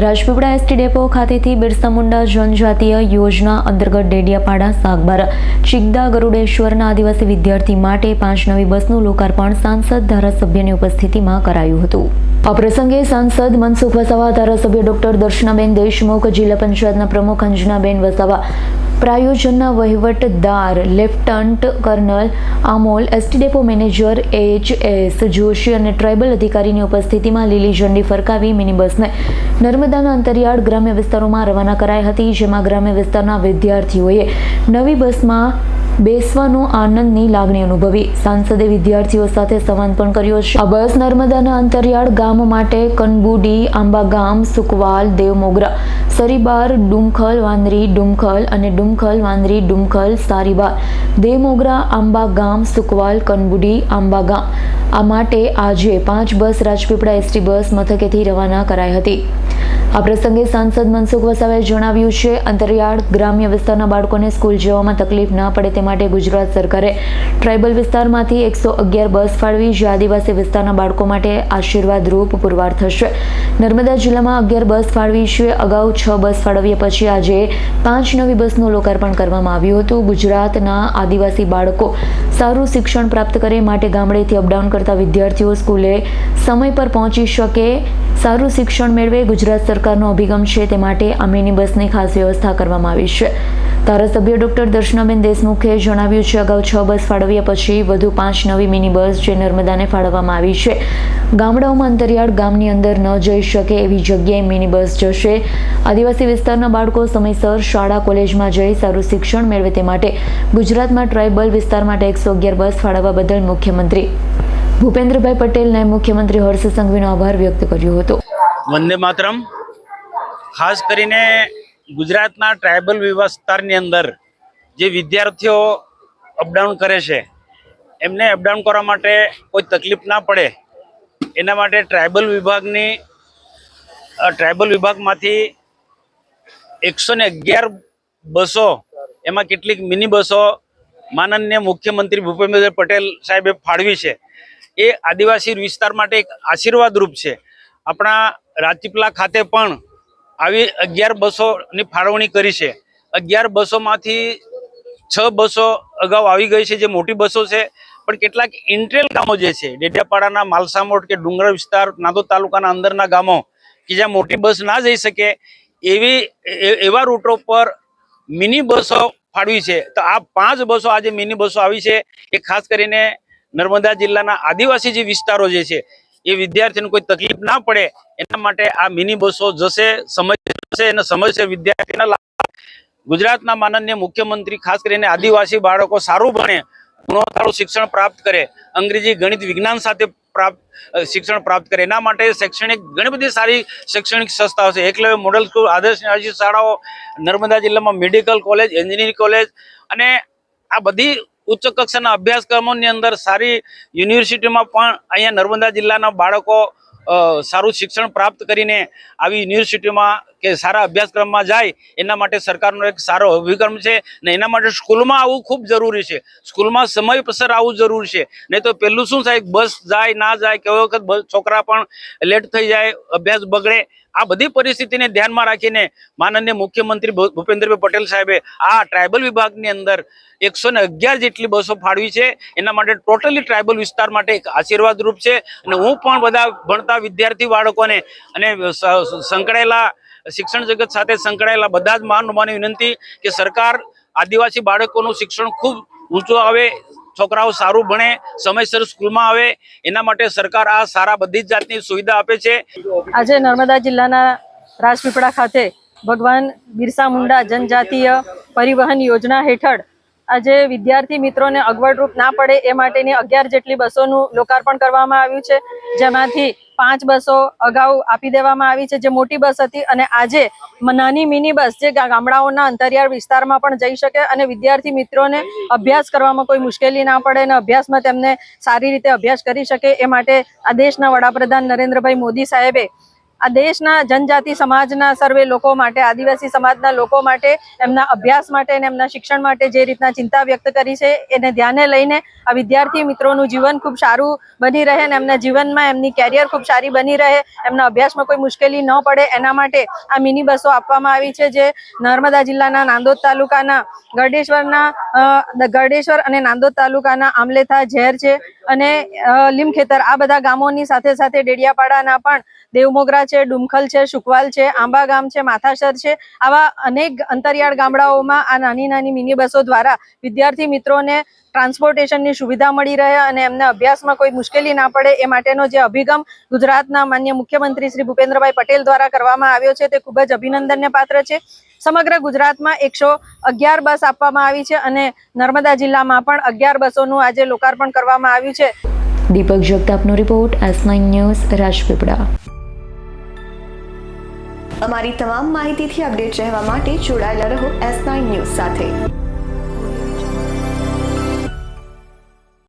Rajpipla ST depot ખાતેથી બિરસા મુંડા જનજાતીય યોજના અંતર્ગત ડેડિયાપાડા સાગબારા ચિગદા ગરુડેશ્વરના આદિવાસી વિદ્યાર્થી માટે 5 નવી બસનું લોકાર્પણ સાંસદ ધારાસભ્યની ઉપસ્થિતિમાં કરાયું હતું। આ પ્રસંગે સાંસદ મનસુખ વસાવા, ધારાસભ્ય ડોક્ટર દર્શનાબેન દેશમુખ, જિલ્લા પંચાયતના પ્રમુખ અંજનાબેન વસાવા, प्रायोजनना वहीवटदार lieutenant colonel Amol, ST depot manager H S. Joshi और ट्राइबल अधिकारी की उपस्थिति में लीली झंडी फरकावी मिनी बस ने नर्मदाना अंतरियाळ ग्राम्य विस्तारों में रवाना कराई हती, जेमां ग्राम्य विस्तारना विद्यार्थीओए नवी बस में बेसवानो आनंदनी लागणी अनुभवी। सांसदे विद्यार्थीओ साथे संवाद पण कर्यो छे। आ बस नर्मदाना अंतरियाळ गाम माटे कनबुडी, आंबा गाम, सुकवाल, देवमोगरा, सरीबार, डुमखल, वांदरी, डुमखल अने डुमखल, वांदरी, डुमखल, सारीबार, देवमोगरा, आंबा गाम, सुकवाल, कनबुडी, आंबा गाम आ माटे आजे 5 बस राजपीपळा एसटी बस मथकेथी रवाना कराई हती। आ प्रसंगे सांसद मनसुख वसावाए जणाव्युं छे, अंतरियाळ ग्राम्य विस्ताરના બાળકોને સ્કૂલ જવામાં તકલીફ ન પડે તે માટે ગુજરાત સરકારે ટ્રાઇબલ વિસ્તારમાંથી 111 બસ ફાળવી, જે આદિવાસી વિસ્તારના બાળકો માટે આશીર્વાદરૂપ પુરવાર થશે। નર્મદા જિલ્લામાં 11 બસ ફાળવી છે। અગાઉ 6 બસ ફાળવ્યા પછી આજે 5 નવી બસનું લોકાર્પણ કરવામાં આવ્યું હતું। ગુજરાતના આદિવાસી બાળકો સારું શિક્ષણ પ્રાપ્ત કરે માટે ગામડેથી અપડાઉન કરતા વિદ્યાર્થીઓ સ્કૂલે સમય પર પહોંચી શકે, સારું શિક્ષણ મેળવે, ગુજરાત સરકારનો અભિગમ છે તે માટે આ મિની બસની ખાસ વ્યવસ્થા કરવામાં આવી છે। ધારાસભ્ય ડોક્ટર દર્શનાબેન દેશમુખે જણાવ્યું છે, અગાઉ 6 બસ ફાળવ્યા પછી વધુ 5 નવી મિની બસ જે નર્મદાને ફાળવવામાં આવી છે। ગામડાઓમાં અંતરિયાળ ગામની અંદર ન જઈ શકે એવી જગ્યાએ મિની બસ જશે। આદિવાસી વિસ્તારના બાળકો સમયસર શાળા કોલેજમાં જઈ સારું શિક્ષણ મેળવે તે માટે ગુજરાતમાં ટ્રાઇબલ વિસ્તાર માટે 111 બસ ફાળવવા બદલ મુખ્યમંત્રી ભૂપેન્દ્રભાઈ પટેલ, નાયબ મુખ્યમંત્રી હર્ષ સંઘવીનો આભાર વ્યક્ત કર્યો હતો। વંદે માતરમ। ખાસ કરીને ગુજરાતના ટ્રાઇબલ વિસ્તારની અંદર જે વિદ્યાર્થીઓ અપડાઉન કરે છે એમને અપડાઉન કરવા માટે કોઈ તકલીફ ના પડે એના માટે ટ્રાઇબલ વિભાગમાંથી 111 બસો, એમાં કેટલીક મિની બસો માનનીય મુખ્યમંત્રી ભૂપેન્દ્રભાઈ પટેલ સાહેબે ફાળવી છે। એ આદિવાસી વિસ્તાર માટે એક આશીર્વાદરૂપ છે। આપણા રાજપીપળા ખાતે પણ આવી 11 બસોની ફાળવણી કરી છે। 11 બસોમાંથી 6 બસો અગાઉ આવી ગઈ છે, જે મોટી બસો છે, પણ કેટલાક ઇન્ટ્રેલ ગામો જે છે, ડેડિયાપાડાના માલસામોટ કે ડુંગર વિસ્તાર, નાંદોદ તાલુકાના અંદરના ગામો કે જ્યાં મોટી બસ ના જઈ શકે એવા રૂટો પર મિની બસો ફાળવી છે। તો આ 5 બસો આજે મિની બસો આવી છે, એ ખાસ કરીને નર્મદા જિલ્લાના આદિવાસી જે વિસ્તારો જે છે એ વિદ્યાર્થીને કોઈ તકલીફ ના પડે એના માટે આ મિની બસો જશે, સમય જશે અને સમયસર વિદ્યાર્થીના લાભ। ગુજરાતના માનનીય મુખ્યમંત્રી ખાસ કરીને આદિવાસી બાળકો સારું ભણે, ગુણવત્તાવાળું શિક્ષણ પ્રાપ્ત કરે, અંગ્રેજી, ગણિત, વિજ્ઞાન સાથે શિક્ષણ પ્રાપ્ત કરે એના માટે શૈક્ષણિક ઘણી બધી સારી શૈક્ષણિક સંસ્થાઓ છે। એકલવ્ય મોડલ સ્કૂલ, આદર્શ શાળાઓ, નર્મદા જિલ્લામાં મેડિકલ કોલેજ, એન્જિનિયરિંગ કોલેજ અને આ બધી ઉચ્ચ કક્ષાના અભ્યાસક્રમોની અંદર સારી યુનિવર્સિટીમાં પણ અહીંયા નર્મદા જિલ્લાના બાળકો સારું શિક્ષણ પ્રાપ્ત કરીને આવી યુનિવર્સિટીમાં કે સારા અભ્યાસક્રમમાં જાય એના માટે સરકારનો એક સારો અભિગમ છે ને એના માટે સ્કૂલમાં આવવું ખૂબ જરૂરી છે। સ્કૂલમાં સમયસર આવવું જરૂરી છે, નહીં તો પેલું શું થાય, બસ જાય ના જાય, કોઈ વખત છોકરા પણ લેટ થઈ જાય, અભ્યાસ બગડે। આ બધી પરિસ્થિતિને ધ્યાનમાં રાખીને માનનીય મુખ્યમંત્રી ભૂપેન્દ્રભાઈ પટેલ સાહેબે આ ટ્રાઇબલ વિભાગની અંદર 111 જેટલી બસો ફાળવી છે। એના માટે ટોટલી ટ્રાઇબલ વિસ્તાર માટે એક આશીર્વાદરૂપ છે। અને હું પણ બધા ભણતા વિદ્યાર્થી બાળકોને અને સંકળાયેલા શિક્ષણ જગત સાથે સંકળાયેલા બધા જ મહાનુભાવોને વિનંતી કે સરકાર આદિવાસી બાળકોનું શિક્ષણ ખૂબ ઊંચું આવે, છોકરાઓ સારું ભણે, સમયસર સ્કૂલમાં આવે, એના માટે સરકાર આ સારા બધી જ જાતની સુવિધા આપે છે। આજે નર્મદા જિલ્લાના રાજપીપળા ખાતે ભગવાન બિરસા મુંડા જનજાતીય પરિવહન યોજના હેઠળ આજે વિદ્યાર્થી મિત્રોને અગવડરૂપ ના પડે એ માટેની 11 જેટલી બસોનું લોકાર્પણ કરવામાં આવ્યું છે, જેમાંથી 5 બસો અગાઉ આપી દેવામાં આવી છે, જે મોટી બસ હતી, અને આજે નાની મિની બસ જે ગામડાઓના અંતરિયાળ વિસ્તારમાં પણ જઈ શકે અને વિદ્યાર્થી મિત્રોને અભ્યાસ કરવામાં કોઈ મુશ્કેલી ના પડે અને અભ્યાસમાં તેમને સારી રીતે અભ્યાસ કરી શકે એ માટે આ દેશના વડાપ્રધાન નરેન્દ્રભાઈ મોદી સાહેબે આ દેશના જનજાતિ સમાજના સર્વે લોકો માટે, આદિવાસી સમાજના લોકો માટે, એમના અભ્યાસ માટે અને એમના શિક્ષણ માટે જે રીતના ચિંતા વ્યક્ત કરી છે એને ધ્યાને લઈને આ વિદ્યાર્થી મિત્રોનું જીવન ખૂબ સારું બની રહે અને એમના જીવનમાં એમની કેરિયર ખૂબ સારી બની રહે, એમના અભ્યાસમાં કોઈ મુશ્કેલી ન પડે એના માટે આ મિની બસો આપવામાં આવી છે, જે નર્મદા જિલ્લાના નાંદોદ તાલુકાના ગરડેશ્વર અને નાંદોદ તાલુકાના આમલેથા, ઝેર છે અને લીમખેતર આ બધા ગામોની સાથે સાથે ડેડિયાપાડાના પણ દેવમોગરા છે, ડુમખલ છે, સુકવાલ છે, આંબા ગામ છે, માથાસર છે, આવા અનેક અંતરિયાળ ગામડાઓમાં આ નાની નાની મિની બસો દ્વારા વિદ્યાર્થી મિત્રોને ટ્રાન્સપોર્ટેશનની સુવિધા મળી રહે અને એમને અભ્યાસમાં કોઈ મુશ્કેલી ના પડે એ માટેનો જે અભિગમ ગુજરાતના માનનીય મુખ્યમંત્રી શ્રી ભૂપેન્દ્રભાઈ પટેલ દ્વારા કરવામાં આવ્યો છે તે ખૂબ જ અભિનંદનને પાત્ર છે. સમગ્ર ગુજરાતમાં 111 બસ આપવામાં આવી છે અને નર્મદા જિલ્લામાં પણ 11 બસોનું આજે લોકાર્પણ કરવામાં આવ્યું છે. દીપક જગતાપનો રિપોર્ટ, S9 ન્યૂઝ, રાજપીપળા. અમારી તમામ માહિતીથી અપડેટ રહેવા માટે જોડાયેલા રહો S9 ન્યૂઝ સાથે.